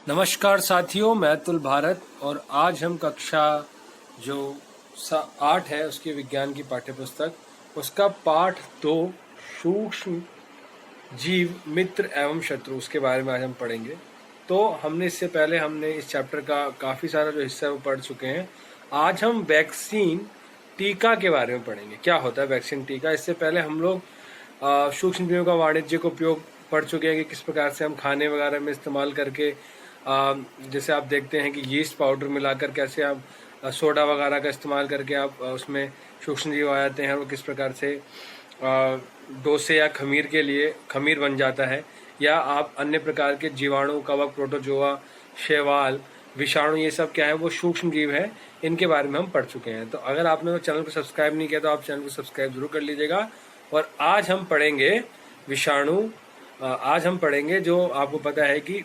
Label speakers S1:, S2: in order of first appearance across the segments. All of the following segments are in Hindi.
S1: नमस्कार साथियों, मैं अतुल भारत और आज हम कक्षा जो 8 है उसके विज्ञान की पाठ्य पुस्तक उसका पाठ 2 सूक्ष्म जीव मित्र एवं शत्रु उसके बारे में आज हम पढ़ेंगे। तो हमने इससे पहले इस चैप्टर का काफ़ी सारा जो हिस्सा है वो पढ़ चुके हैं। आज हम वैक्सीन टीका के बारे में पढ़ेंगे। क्या होता है वैक्सीन टीका? इससे पहले हम लोग सूक्ष्म जीवों का वाणिज्यिक उपयोग पढ़ चुके हैं कि किस प्रकार से हम खाने वगैरह में इस्तेमाल करके जैसे आप देखते हैं कि यीस्ट पाउडर मिलाकर कैसे आप सोडा वगैरह का इस्तेमाल करके आप उसमें सूक्ष्म जीव आ जाते हैं और किस प्रकार से डोसे या खमीर के लिए खमीर बन जाता है, या आप अन्य प्रकार के जीवाणु, कवक, प्रोटोजोआ, शैवाल, विषाणु, ये सब क्या है वो सूक्ष्म जीव है। इनके बारे में हम पढ़ चुके हैं। तो अगर आपने वो चैनल को सब्सक्राइब नहीं किया तो आप चैनल को सब्सक्राइब जरूर कर लीजिएगा। और आज हम पढ़ेंगे विषाणु। आज हम पढ़ेंगे जो आपको पता है कि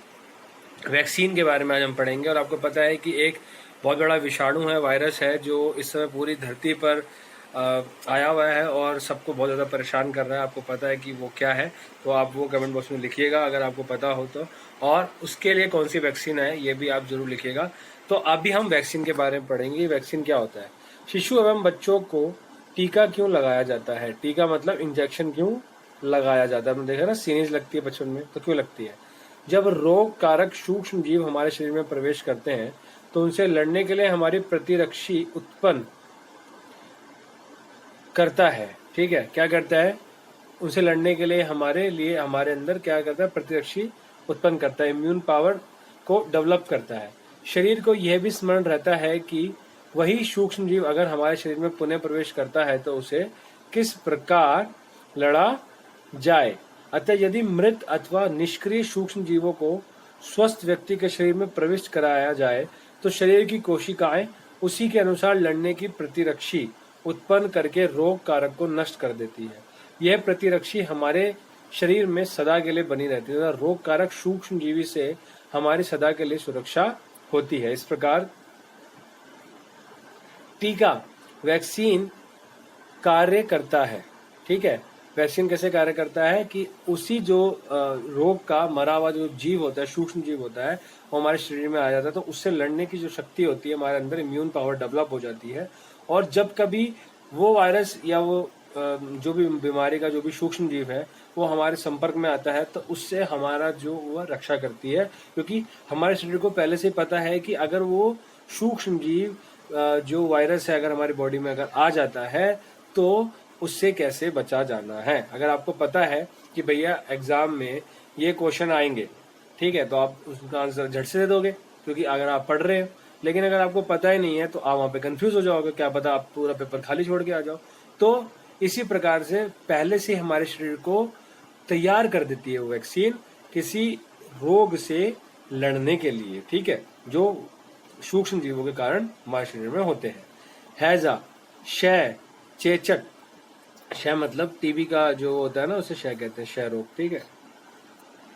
S1: वैक्सीन के बारे में आज हम पढ़ेंगे। और आपको पता है कि एक बहुत बड़ा विषाणु है, वायरस है, जो इस समय पूरी धरती पर आया हुआ है और सबको बहुत ज़्यादा परेशान कर रहा है। आपको पता है कि वो क्या है? तो आप वो कमेंट बॉक्स में लिखिएगा अगर आपको पता हो तो, और उसके लिए कौन सी वैक्सीन है ये भी आप जरूर लिखिएगा। तो अभी हम वैक्सीन के बारे में पढ़ेंगे। वैक्सीन क्या होता है? शिशु एवं बच्चों को टीका क्यों लगाया जाता है? टीका मतलब इंजेक्शन क्यों लगाया जाता है? आपने देखा ना, सीरीज लगती है बचपन में, तो क्यों लगती है? जब रोग कारक सूक्ष्म जीव हमारे शरीर में प्रवेश करते हैं तो उनसे लड़ने के लिए हमारी प्रतिरक्षी उत्पन्न करता है। ठीक है, क्या करता है? उनसे लड़ने के लिए हमारे अंदर क्या करता है? प्रतिरक्षी उत्पन्न करता है, इम्यून पावर को डेवलप करता है। शरीर को यह भी स्मरण रहता है कि वही सूक्ष्म जीव अगर हमारे शरीर में पुनः प्रवेश करता है तो उसे किस प्रकार लड़ा जाए। अतः यदि मृत अथवा निष्क्रिय सूक्ष्म जीवों को स्वस्थ व्यक्ति के शरीर में प्रविष्ट कराया जाए तो शरीर की कोशिकाएं उसी के अनुसार लड़ने की प्रतिरक्षी उत्पन्न करके रोग कारक को नष्ट कर देती है। यह प्रतिरक्षी हमारे शरीर में सदा के लिए बनी रहती है। रोग कारक सूक्ष्म जीवी से हमारी सदा के लिए सुरक्षा होती है। इस प्रकार टीका वैक्सीन कार्य करता है। ठीक है, वैक्सीन कैसे कार्य करता है कि उसी जो रोग का मरा हुआ जो जीव होता है, सूक्ष्म जीव होता है, वो हमारे शरीर में आ जाता है तो उससे लड़ने की जो शक्ति होती है, हमारे अंदर इम्यून पावर डेवलप हो जाती है। और जब कभी वो वायरस या वो जो भी बीमारी का जो भी सूक्ष्म जीव है वो हमारे संपर्क में आता है तो उससे हमारा जो वह रक्षा करती है, क्योंकि हमारे शरीर को पहले से पता है कि अगर वो सूक्ष्म जीव जो वायरस है अगर हमारी बॉडी में अगर आ जाता है तो उससे कैसे बचा जाना है। अगर आपको पता है कि भैया एग्जाम में ये क्वेश्चन आएंगे, ठीक है, तो आप उसका आंसर झट से दे दोगे क्योंकि अगर आप पढ़ रहे हो। लेकिन अगर आपको पता ही नहीं है तो आप वहां पे कंफ्यूज हो जाओगे, क्या पता आप पूरा पेपर खाली छोड़ के आ जाओ। तो इसी प्रकार से पहले से हमारे शरीर को तैयार कर देती है वो वैक्सीन किसी रोग से लड़ने के लिए। ठीक है, जो सूक्ष्म जीवों के कारण हमारे शरीर में होते हैं। हैजा, क्षय, चेचक, क्षय मतलब टीबी का जो होता है ना उसे क्षय कहते हैं, क्षय रोग। ठीक है,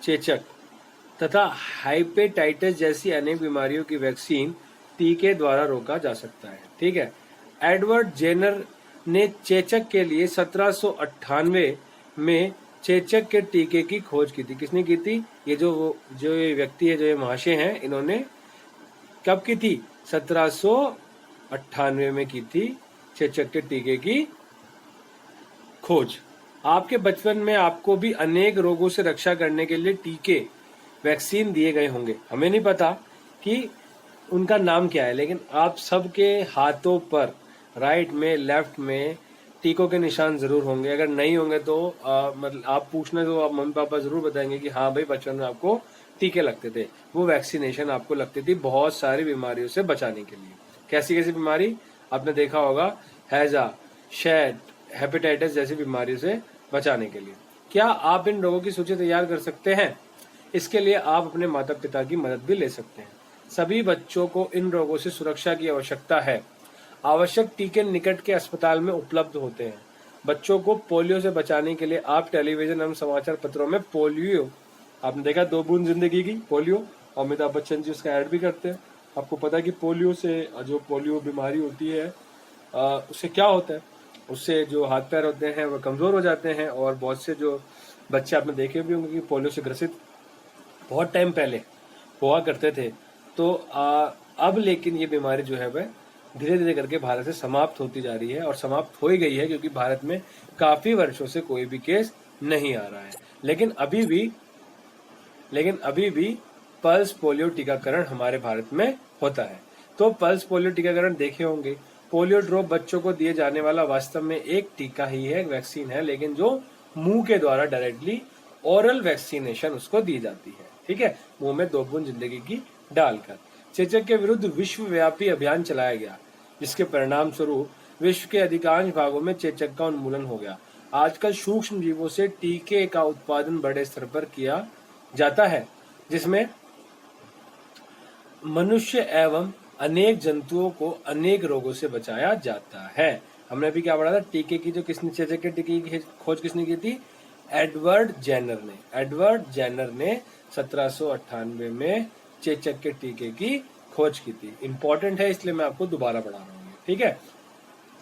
S1: चेचक तथा हाइपेटाइटिस जैसी अनेक बीमारियों की वैक्सीन टीके द्वारा रोका जा सकता है। ठीक है, एडवर्ड जेनर ने चेचक के लिए 1798 में चेचक के टीके की खोज की थी। किसने की थी? ये ये व्यक्ति है, जो ये महाशय हैं, इन्होंने कब की थी? 1798 में की थी चेचक के टीके की खोज। आपके बचपन में आपको भी अनेक रोगों से रक्षा करने के लिए टीके, वैक्सीन दिए गए होंगे। हमें नहीं पता कि उनका नाम क्या है, लेकिन आप सबके हाथों पर राइट में, लेफ्ट में टीकों के निशान जरूर होंगे। अगर नहीं होंगे तो मतलब आप पूछना तो आप मम्मी पापा जरूर बताएंगे कि हाँ भाई बचपन में आपको टीके लगते थे, वो वैक्सीनेशन आपको लगती थी बहुत सारी बीमारियों से बचाने के लिए। कैसी कैसी बीमारी आपने देखा होगा? हैजा, क्षय, हेपेटाइटिस जैसी बीमारियों से बचाने के लिए। क्या आप इन रोगों की सूची तैयार कर सकते हैं? इसके लिए आप अपने माता पिता की मदद भी ले सकते हैं। सभी बच्चों को इन रोगों से सुरक्षा की आवश्यकता है। आवश्यक टीके निकट के अस्पताल में उपलब्ध होते हैं। बच्चों को पोलियो से बचाने के लिए आप टेलीविजन एवं समाचार पत्रों में पोलियो, आपने देखा 2 बूंद जिंदगी की, पोलियो, अमिताभ बच्चन जी उसका ऐड भी करते हैं। आपको पता है कि पोलियो से जो पोलियो बीमारी होती है उससे क्या होता है? उससे जो हाथ पैर होते हैं वो कमजोर हो जाते हैं। और बहुत से जो बच्चे आपने देखे भी होंगे कि पोलियो से ग्रसित बहुत टाइम पहले हुआ करते थे। तो अब लेकिन ये बीमारी जो है वह धीरे धीरे करके भारत से समाप्त होती जा रही है, और समाप्त हो ही गई है, क्योंकि भारत में काफी वर्षों से कोई भी केस नहीं आ रहा है। लेकिन अभी भी पल्स पोलियो टीकाकरण हमारे भारत में होता है। तो पल्स पोलियो टीकाकरण देखे होंगे। पोलियो ड्रॉप बच्चों को दिए जाने वाला वास्तव में एक टीका ही है, वैक्सीन है, लेकिन जो मुंह के द्वारा डायरेक्टली ओरल वैक्सीनेशन उसको दी जाती है। ठीक है, मुंह में 2 बूंद जिंदगी की डालकर। चेचक के विरुद्ध विश्वव्यापी अभियान चलाया गया, जिसके परिणाम स्वरूप विश्व के अधिकांश भागों में चेचक का उन्मूलन हो गया। आजकल सूक्ष्म जीवों से टीके का उत्पादन बड़े स्तर पर किया जाता है, जिसमें मनुष्य एवं अनेक जंतुओं को अनेक रोगों से बचाया जाता है। हमने अभी क्या पढ़ा था, टीके की जो किसने, चेचक के टीके की खोज किसने की थी? एडवर्ड जेनर ने 1798 में चेचक के टीके की खोज की थी। इंपॉर्टेंट है, इसलिए मैं आपको दोबारा पढ़ा रहा हूँ। ठीक है,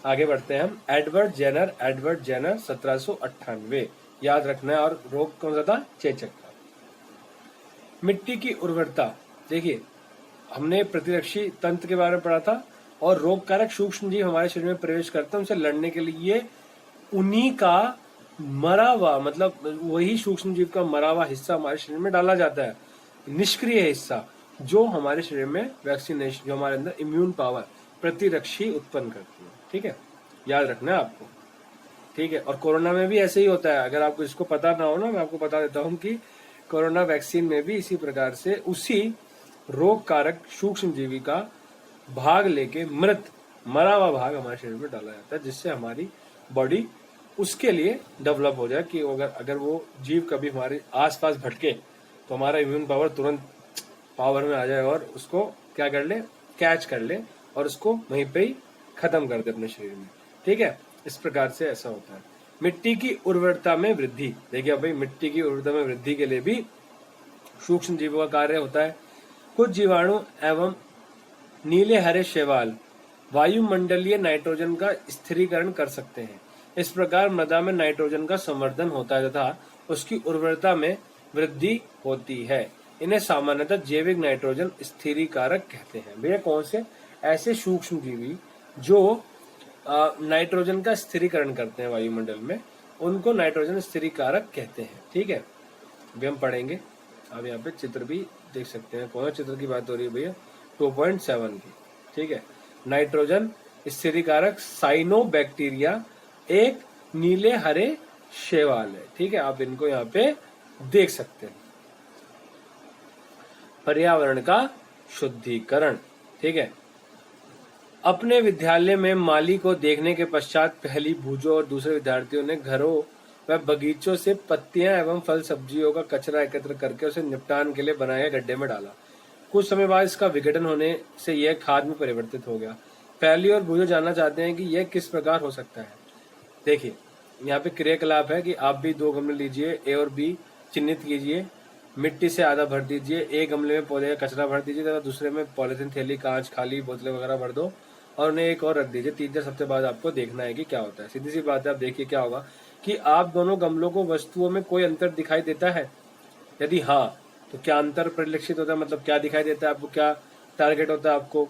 S1: आगे बढ़ते हैं हम। एडवर्ड जेनर 1798 याद रखना है। और रोग कौन सा था? चेचक का। मिट्टी की उर्वरता, देखिए हमने प्रतिरक्षी तंत्र के बारे में पढ़ा था, और रोग कारक सूक्ष्म जीव हमारे शरीर में प्रवेश करते हैं, उनसे लड़ने के लिए उन्हीं का मरा हुआ, मतलब वही सूक्ष्म जीव का मरा हुआ हिस्सा हमारे शरीर में डाला जाता है, निष्क्रिय हिस्सा, जो हमारे शरीर में वैक्सीनेशन, जो हमारे अंदर इम्यून पावर, प्रतिरक्षी उत्पन्न करती है। ठीक है, याद रखना है आपको। ठीक है, और कोरोना में भी ऐसे ही होता है। अगर आपको इसको पता ना हो ना, मैं आपको बता देता हूँ कि कोरोना वैक्सीन में भी इसी प्रकार से उसी रोग कारक सूक्ष्म जीवी का भाग लेके मरा हुआ भाग हमारे शरीर में डाला जाता है, जिससे हमारी बॉडी उसके लिए डेवलप हो जाए कि अगर वो जीव कभी हमारे आसपास भटके तो हमारा इम्यून पावर तुरंत पावर में आ जाए और उसको क्या कर ले, कैच कर ले, और उसको वहीं पे ही खत्म कर दे अपने शरीर में। ठीक है, इस प्रकार से ऐसा होता है। मिट्टी की उर्वरता में वृद्धि, देखिए भाई, मिट्टी की उर्वरता में वृद्धि के लिए भी सूक्ष्म जीवों का कार्य होता है। कुछ जीवाणु एवं नीले हरे शैवाल वायुमंडलीय नाइट्रोजन का स्थिरीकरण कर सकते हैं। इस प्रकार मृदा में नाइट्रोजन का संवर्धन होता है तथा उसकी उर्वरता में वृद्धि होती है। इन्हें सामान्यतः जैविक नाइट्रोजन स्थिरीकारक कहते हैं। भैया कौन से? ऐसे सूक्ष्म जीवी जो नाइट्रोजन का स्थिरीकरण करते हैं वायुमंडल में, उनको नाइट्रोजन स्थिरीकारक कहते हैं। ठीक है, अभी हम पढ़ेंगे। अब यहाँ पे चित्र भी देख सकते हैं। कौन चित्र की बात हो रही है भैया? 2.7 की। ठीक है, नाइट्रोजन स्थिरीकारक साइनोबैक्टीरिया एक नीले हरे शैवाल है। ठीक है, आप इनको यहाँ पे देख सकते हैं। पर्यावरण का शुद्धिकरण। ठीक है, अपने विद्यालय में माली को देखने के पश्चात पहली भूजो और दूसरे विद्यार्थियों ने घरों व बगीचों से पत्तियां एवं फल सब्जियों का कचरा एकत्र करके उसे निपटान के लिए बनाए गड्ढे में डाला। कुछ समय बाद इसका विघटन होने से यह खाद में परिवर्तित हो गया। पहली और भूजो जानना चाहते हैं कि यह किस प्रकार हो सकता है। देखिए यहाँ पे क्रियाकलाप है कि आप भी 2 गमले लीजिए, ए और बी चिन्हित कीजिए, मिट्टी से आधा भर दीजिए, एक गमले में पौधे का कचरा भर दीजिए तथा दूसरे में पॉलिथीन थैली, कांच, खाली बोतलें वगैरह भर दो और उन्हें एक और रख दीजिए। 3-4 हफ्ते बाद आपको देखना है कि क्या होता है। सीधी सी बात है, आप देखिए क्या होगा कि आप दोनों गमलों को वस्तुओं में कोई अंतर दिखाई देता है? यदि हाँ, तो क्या अंतर परिलक्षित होता है, मतलब क्या दिखाई देता है आपको, क्या टारगेट होता है आपको?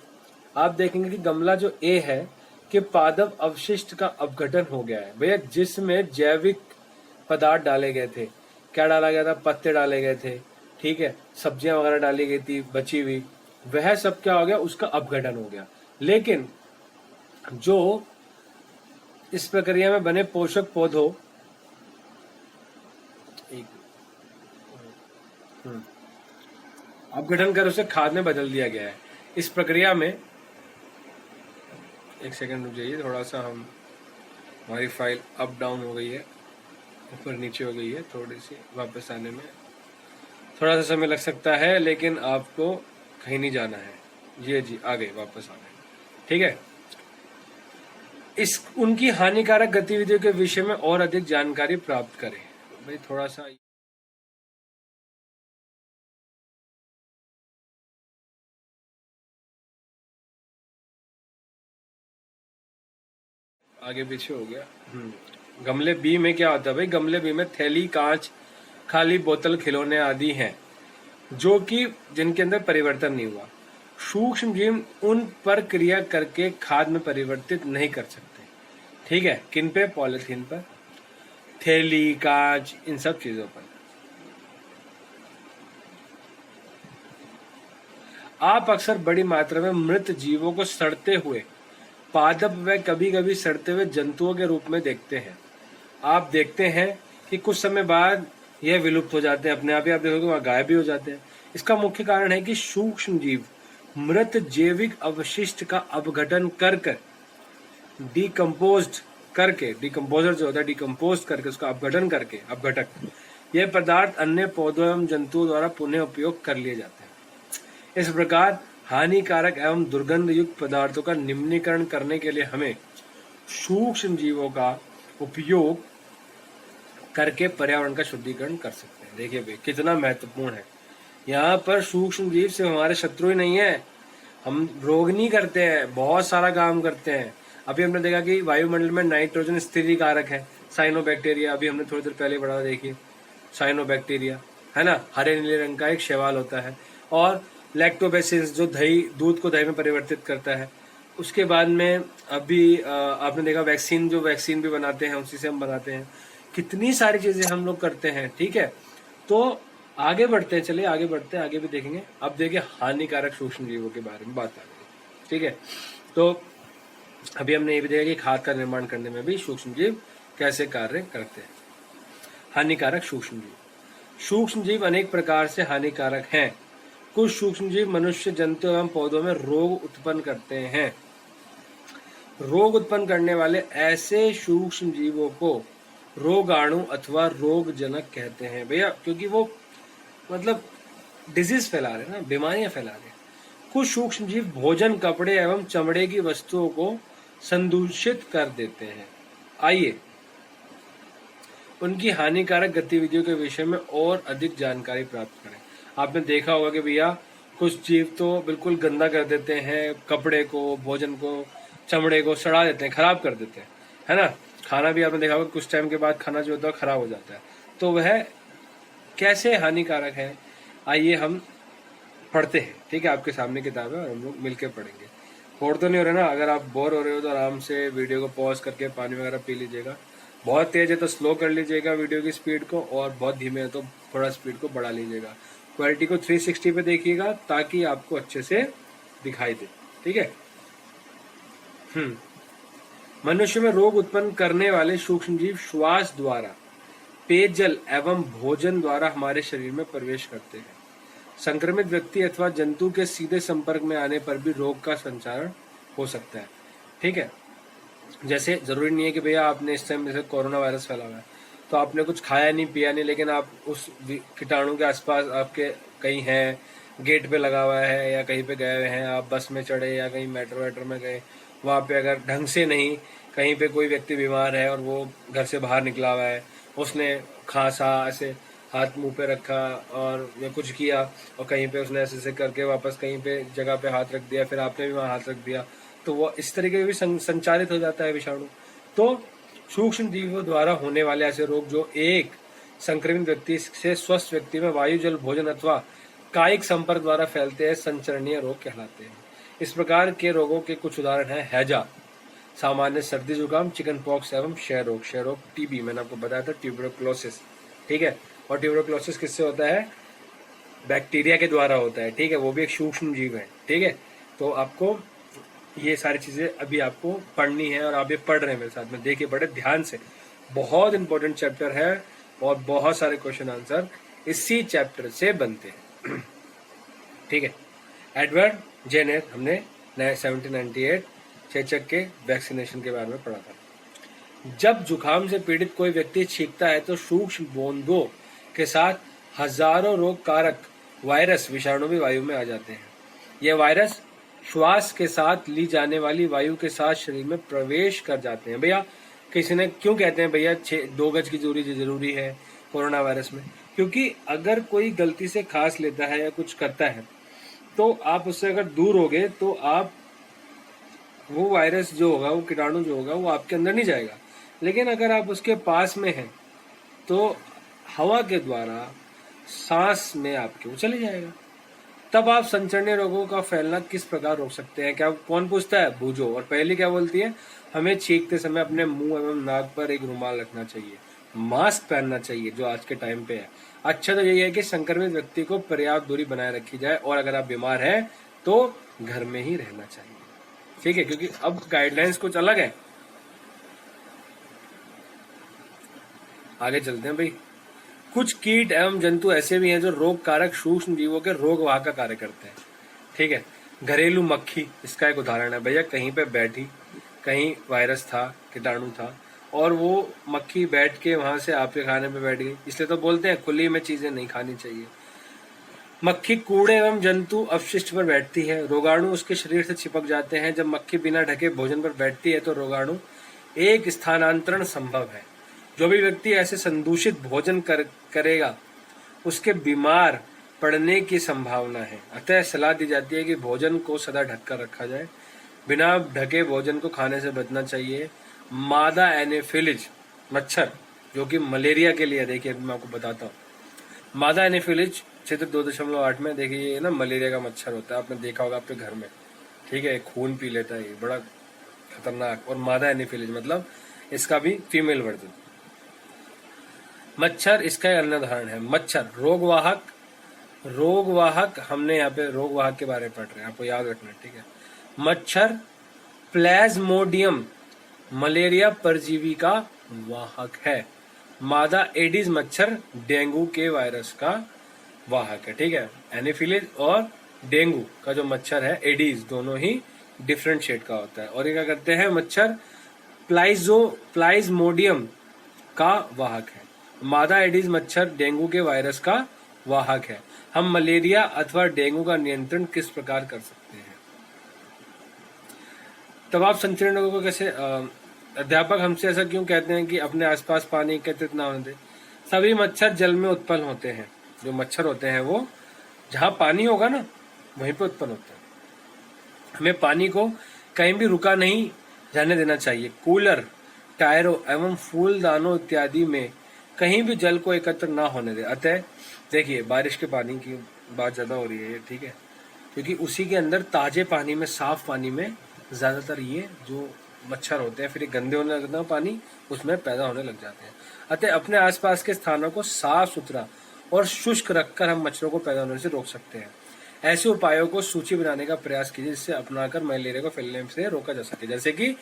S1: आप देखेंगे कि गमला जो ए है कि पादप अवशिष्ट का अपघटन हो गया है भैया, जिसमें जैविक पदार्थ डाले गए थे। क्या डाला गया था? पत्ते डाले गए थे, ठीक है, सब्जियां वगैरह डाली गई थी बची हुई, वह सब क्या हो गया? उसका अपघटन हो गया। लेकिन जो इस प्रक्रिया में बने पोषक पौधों अपघटन कर उसे खाद में बदल दिया गया है। इस प्रक्रिया में, एक सेकंड रुक जाइए, थोड़ा सा हमारी फाइल अप डाउन हो गई है, ऊपर नीचे हो गई है, थोड़ी सी वापस आने में थोड़ा सा समय लग सकता है, लेकिन आपको कहीं नहीं जाना है। जी आ गए, वापस आ गए। ठीक है, उनकी हानिकारक गतिविधियों के विषय में और अधिक जानकारी प्राप्त करें। भाई थोड़ा सा आगे पीछे हो गया। गमले बी में क्या होता है भाई? गमले बी में थैली, कांच, खाली बोतल, खिलौने आदि हैं। जो कि जिनके अंदर परिवर्तन नहीं हुआ। सूक्ष्म जीव उन पर क्रिया करके खाद में परिवर्तित नहीं कर सकते। ठीक है, किन पे? पॉलिथीन पर, थैली, कांच, इन सब चीजों पर। आप अक्सर बड़ी मात्रा में मृत जीवों को सड़ते हुए पादप व कभी कभी सड़ते हुए जंतुओं के रूप में देखते हैं। आप देखते हैं कि कुछ समय बाद यह विलुप्त हो जाते हैं, अपने आप ही आप देखोगे वहां गायब भी हो जाते हैं। इसका मुख्य कारण है कि सूक्ष्म जीव मृत जैविक अवशिष्ट का अपघटन कर डिकम्पोज्ड करके, डिकम्पोजर जो होता है डिकम्पोज करके, उसका अपघटन करके, अपघटक, यह पदार्थ अन्य पौधों एवं जंतुओं द्वारा पुनः उपयोग कर लिए जाते हैं। इस प्रकार हानिकारक एवं दुर्गंध युक्त पदार्थों का निम्नीकरण करने के लिए हमें सूक्ष्म जीवों का उपयोग करके पर्यावरण का शुद्धिकरण कर सकते हैं। देखिए भाई कितना महत्वपूर्ण है। यहाँ पर सूक्ष्म जीव से हमारे शत्रु ही नहीं है, हम रोग नहीं करते हैं, बहुत सारा काम करते हैं। अभी हमने देखा कि वायुमंडल में नाइट्रोजन स्थिरीकारक है, साइनोबैक्टीरिया, अभी हमने थोड़ी देर पहले पढ़ा, देखिए साइनोबैक्टीरिया है ना, हरे नीले रंग का एक शैवाल होता है। और लैक्टोबैसिलस जो दही, दूध को दही में परिवर्तित करता है। उसके बाद में अभी आपने देखा वैक्सीन, जो वैक्सीन भी बनाते हैं उसी से हम बनाते हैं। कितनी सारी चीजें हम लोग करते हैं। ठीक है, तो आगे बढ़ते हैं, चलिए आगे बढ़ते हैं, आगे भी देखेंगे। अब देखिए हानिकारक सूक्ष्म जीवों के बारे में बात आ गई। ठीक है, तो अभी हमने ये भी देखा कि खाद का निर्माण करने में भी सूक्ष्म जीव कैसे कार्य करते हैं। हानिकारक सूक्ष्म जीव। सूक्ष्म जीव अनेक प्रकार से हानिकारक हैं। कुछ सूक्ष्म जीव मनुष्य, जंतु एवं पौधों में रोग उत्पन्न करते हैं। रोग उत्पन्न करने वाले ऐसे सूक्ष्म जीवों को रोगाणु अथवा रोगजनक कहते हैं भैया, क्योंकि वो मतलब डिजीज फैला रहे हैं ना, बीमारियां फैला रहे हैं। कुछ सूक्ष्म जीव भोजन, कपड़े एवं चमड़े की वस्तुओं को संदूषित कर देते हैं। आइए उनकी हानिकारक गतिविधियों के विषय में और अधिक जानकारी प्राप्त करें। आपने देखा होगा कि भैया कुछ जीव तो बिल्कुल गंदा कर देते हैं, कपड़े को, भोजन को, चमड़े को सड़ा देते हैं, खराब कर देते हैं, है ना। खाना भी आपने देखा होगा कुछ टाइम के बाद खाना जो होता है खराब हो जाता है। तो वह कैसे हानिकारक है, आइए हम पढ़ते हैं। ठीक है, आपके सामने किताब है और हम लोग मिलकर पढ़ेंगे। बोर तो नहीं हो रहे ना? अगर आप बोर हो रहे हो तो आराम से वीडियो को पॉज करके पानी वगैरह पी लीजिएगा। बहुत तेज है तो स्लो कर लीजिएगा वीडियो की स्पीड को, और बहुत धीमे है तो थोड़ा स्पीड को बढ़ा लीजिएगा। क्वालिटी को 360 पे देखिएगा ताकि आपको अच्छे से दिखाई दे। ठीक है। मनुष्य में रोग उत्पन्न करने वाले सूक्ष्म जीव श्वास द्वारा, पेयजल एवं भोजन द्वारा हमारे शरीर में प्रवेश करते हैं। संक्रमित व्यक्ति अथवा जंतु के सीधे संपर्क में आने पर भी रोग का संचारण हो सकता है। ठीक है, जैसे जरूरी नहीं है कि भैया आपने इस टाइम जैसे कोरोना वायरस फैला हुआ है तो आपने कुछ खाया नहीं पिया नहीं, लेकिन आप उस कीटाणु के आसपास आपके कहीं हैं, गेट पे लगा हुआ है या कहीं पे गए हुए हैं, आप बस में चढ़े या कहीं मेट्रो वेट्रो में गए, वहाँ पे अगर ढंग से नहीं, कहीं पे कोई व्यक्ति बीमार है और वो घर से बाहर निकला हुआ है, उसने खांसा, ऐसे हाथ मुंह पे रखा और या कुछ किया और कहीं पे उसने ऐसे करके वापस कहीं पे जगह पे हाथ रख दिया, फिर आपने भी वहाँ हाथ रख दिया, तो वो इस तरीके भी संचारित हो जाता है विषाणु। तो सूक्ष्म जीवों द्वारा होने वाले ऐसे रोग जो एक संक्रमित व्यक्ति से स्वस्थ व्यक्ति में वायु, जल, भोजन अथवा कायिक संपर्क द्वारा फैलते हैं संचरणीय रोग कहलाते हैं। इस प्रकार के रोगों के कुछ उदाहरण हैं हैजा, सामान्य सर्दी जुकाम, चिकन पॉक्स एवं क्षय रोग, टीबी, मैंने आपको बताया था, ट्यूबरक्लोसिस। ठीक है, और ट्यूबरक्लोसिस किससे होता है? बैक्टीरिया के द्वारा होता है। ठीक है, वो भी एक सूक्ष्म जीव है। ठीक है, तो आपको ये सारी चीजें अभी आपको पढ़नी है और आप ये पढ़ रहे हैं मेरे साथ में। देखिए बड़े ध्यान से, बहुत इंपॉर्टेंट चैप्टर है और बहुत सारे क्वेश्चन आंसर इसी चैप्टर से बनते हैं। ठीक है, एडवर्ड जेनर, हमने 1798 चेचक के वैक्सीनेशन के बारे में पढ़ा था। जब जुकाम से पीड़ित कोई व्यक्ति छींकता है तो सूक्ष्म बूंदों के साथ हजारों रोग कारक वायरस, विषाणु भी वायु में आ जाते हैं। यह वायरस श्वास के साथ ली जाने वाली वायु के साथ शरीर में प्रवेश कर जाते हैं। भैया किसी ने क्यों कहते हैं भैया 2 गज की दूरी जरूरी है कोरोना वायरस में? क्योंकि अगर कोई गलती से खांस लेता है या कुछ करता है तो आप उससे अगर दूर होगे तो आप वो वायरस जो होगा, वो कीटाणु जो होगा, वो आपके अंदर नहीं जाएगा। लेकिन अगर आप उसके पास में हैं तो हवा के द्वारा सांस में आपके वो चले जाएगा। तब आप संचरणीय रोगों का फैलना किस प्रकार रोक सकते हैं? क्या कौन पूछता है? बूझो। और पहली क्या बोलती है? हमें छींकते समय अपने मुंह एवं नाक पर एक रुमाल रखना चाहिए, मास्क पहनना चाहिए, जो आज के टाइम पे है। अच्छा तो यही है कि संक्रमित व्यक्ति को पर्याप्त दूरी बनाए रखी जाए, और अगर आप बीमार हैं तो घर में ही रहना चाहिए, ठीक है, क्योंकि अब गाइडलाइंस कुछ अलग है। आगे चलते हैं भाई। कुछ कीट एवं जंतु ऐसे भी हैं जो रोग कारक सूक्ष्म जीवों के रोग वाहक का कार्य करते हैं, ठीक है। घरेलू मक्खी इसका एक उदाहरण है। भैया कहीं पे बैठी, कहीं वायरस था, कीटाणु था, और वो मक्खी बैठ के वहां से आपके खाने पे बैठ गई, इसलिए तो बोलते हैं खुली में चीजें नहीं खानी चाहिए। मक्खी कूड़े एवं जंतु अपशिष्ट पर बैठती है, रोगाणु उसके शरीर से चिपक जाते हैं। जब मक्खी बिना ढके भोजन पर बैठती है तो रोगाणु एक स्थानांतरण संभव है। जो भी व्यक्ति ऐसे संदूषित भोजन करेगा उसके बीमार पड़ने की संभावना है। अतः सलाह दी जाती है कि भोजन को सदा ढककर रखा जाए, बिना ढके भोजन को खाने से बचना चाहिए। मादा एनोफिलीज मच्छर, जो कि मलेरिया के लिए, देखिए मैं आपको बताता हूँ। मादा एनोफिलीज क्षेत्र 2.8 में, देखिए ये ना मलेरिया का मच्छर होता है, आपने देखा होगा आपके घर में, ठीक है, खून पी लेता है, ये बड़ा खतरनाक। और मादा एनोफिलीज मतलब इसका भी फीमेल वर्जन। मच्छर इसका एक अन्य उदाहरण है। मच्छर रोगवाहक हमने यहाँ पे रोगवाहक के बारे में पढ़ रहे हैं, आपको याद रखना, ठीक है। मच्छर प्लाज्मोडियम मलेरिया परजीवी का वाहक है। मादा एडिस मच्छर डेंगू के वायरस का वाहक है, ठीक है। एनोफिलीज और डेंगू का जो मच्छर है एडिस, दोनों ही डिफरेंट शेड का होता है। और ये क्या करते हैं? मच्छर प्लाज्मोडियम का वाहक है। मादा एडिस मच्छर डेंगू के वायरस का वाहक है। हम मलेरिया अथवा डेंगू का नियंत्रण किस प्रकार कर सकते हैं? तब आप संचरण रोगों को कैसे अध्यापक हमसे ऐसा क्यों कहते हैं कि अपने आसपास पानी एकत्रित ना होने दे? सभी मच्छर जल में उत्पन्न होते हैं। जो मच्छर होते हैं वो जहां पानी होगा ना वहीं पे उत्पन्न होते हैं। हमें पानी को कहीं भी रुका नहीं जाने देना चाहिए। कूलर, टायरों एवं फूलदानों इत्यादि में कहीं भी जल को एकत्र ना होने दे। अतः देखिए बारिश के पानी की बात ज्यादा हो रही है, ठीक है, क्योंकि उसी के अंदर ताजे पानी में, साफ पानी में ज्यादातर ये जो मच्छर होते हैं, फिर ये गंदे होने लगता है पानी, उसमें पैदा होने लग जाते हैं। अतः अपने आसपास के स्थानों को साफ सुथरा और शुष्क रखकर हम मच्छरों को पैदा होने से रोक सकते हैं। ऐसे उपायों को सूची बनाने का प्रयास कीजिए जिससे अपनाकर मलेरिया को फैलने से रोका जा सके। जैसे कि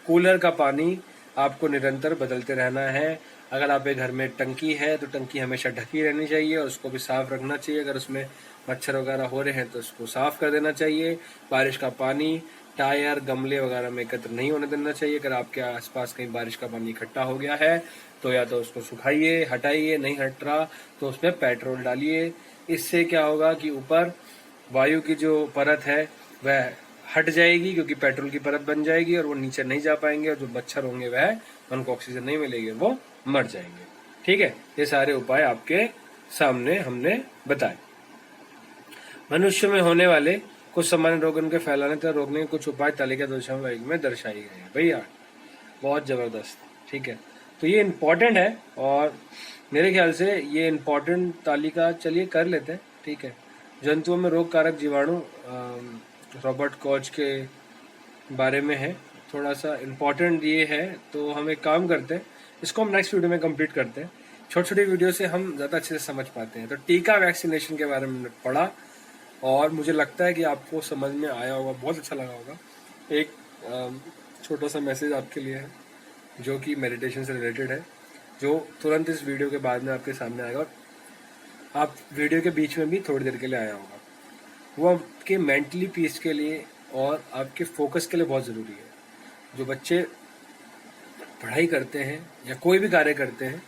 S1: कूलर का पानी आपको निरंतर बदलते रहना है। अगर आपके घर में टंकी है तो टंकी हमेशा ढकी रहनी चाहिए और उसको भी साफ रखना चाहिए। अगर उसमें मच्छर वगैरह हो रहे हैं तो उसको साफ कर देना चाहिए। बारिश का पानी टायर, गमले वगैरह में एकत्र नहीं होने देना चाहिए। अगर आपके आसपास कहीं बारिश का पानी इकट्ठा हो गया है तो या तो उसको सुखाइए, हटाइए, नहीं हट रहा तो उसमें पेट्रोल डालिए। इससे क्या होगा कि ऊपर वायु की जो परत है वह हट जाएगी, क्योंकि पेट्रोल की परत बन जाएगी और वो नीचे नहीं जा पाएंगे, और जो मच्छर होंगे वह उनको ऑक्सीजन नहीं मिलेगी, वो मर जाएंगे, ठीक है। ये सारे उपाय आपके सामने हमने बताए। मनुष्य में होने वाले कुछ सामान्य रोग उनके फैलाने तथा रोकने के कुछ उपाय तालिका 2.1 में दर्शाई गई है। भैया बहुत जबरदस्त, ठीक है। तो ये इम्पोर्टेंट है और मेरे ख्याल से ये इम्पोर्टेंट तालिका चलिए कर लेते हैं, ठीक है। जंतुओं में रोग कारक जीवाणु रॉबर्ट कॉच के बारे में है, थोड़ा सा इम्पोर्टेंट ये है। तो हम एक काम करते हैं, इसको हम नेक्स्ट वीडियो में कंप्लीट करते हैं। छोटी छोटी वीडियो से हम ज़्यादा अच्छे से समझ पाते हैं। तो टीका वैक्सीनेशन के बारे में पढ़ा और मुझे लगता है कि आपको समझ में आया होगा, बहुत अच्छा लगा होगा। एक छोटा सा मैसेज आपके लिए है जो कि मेडिटेशन से रिलेटेड है, जो तुरंत इस वीडियो के बाद में आपके सामने आएगा। आप वीडियो के बीच में भी थोड़ी देर के लिए आया होगा। वो आपके मेंटली पीस के लिए और आपके फोकस के लिए बहुत ज़रूरी है। जो बच्चे पढ़ाई करते हैं या कोई भी कार्य करते हैं,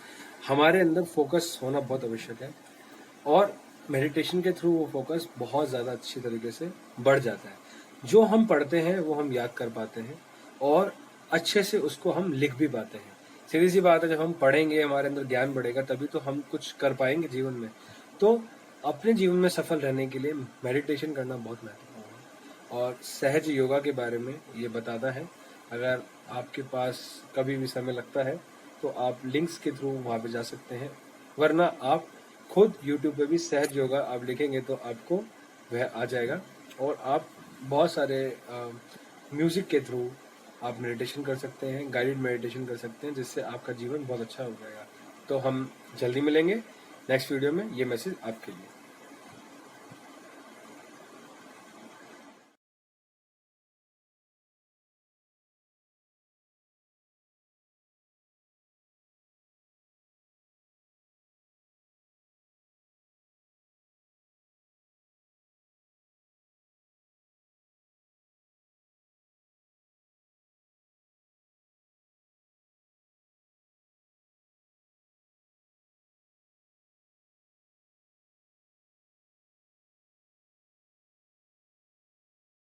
S1: हमारे अंदर फोकस होना बहुत आवश्यक है और मेडिटेशन के थ्रू वो फोकस बहुत ज़्यादा अच्छी तरीके से बढ़ जाता है। जो हम पढ़ते हैं वो हम याद कर पाते हैं और अच्छे से उसको हम लिख भी पाते हैं। सीधी सी बात है, जब हम पढ़ेंगे हमारे अंदर ज्ञान बढ़ेगा तभी तो हम कुछ कर पाएंगे जीवन में। तो अपने जीवन में सफल रहने के लिए मेडिटेशन करना बहुत महत्वपूर्ण है। और सहज योगा के बारे में ये बताता है। अगर आपके पास कभी भी समय लगता है तो आप लिंक्स के थ्रू वहाँ पे जा सकते हैं, वरना आप खुद YouTube पे भी सहज योगा आप लिखेंगे तो आपको वह आ जाएगा, और आप बहुत सारे म्यूज़िक के थ्रू आप मेडिटेशन कर सकते हैं, गाइडेड मेडिटेशन कर सकते हैं, जिससे आपका जीवन बहुत अच्छा हो जाएगा। तो हम जल्दी मिलेंगे नेक्स्ट वीडियो में। ये मैसेज आपके लिए।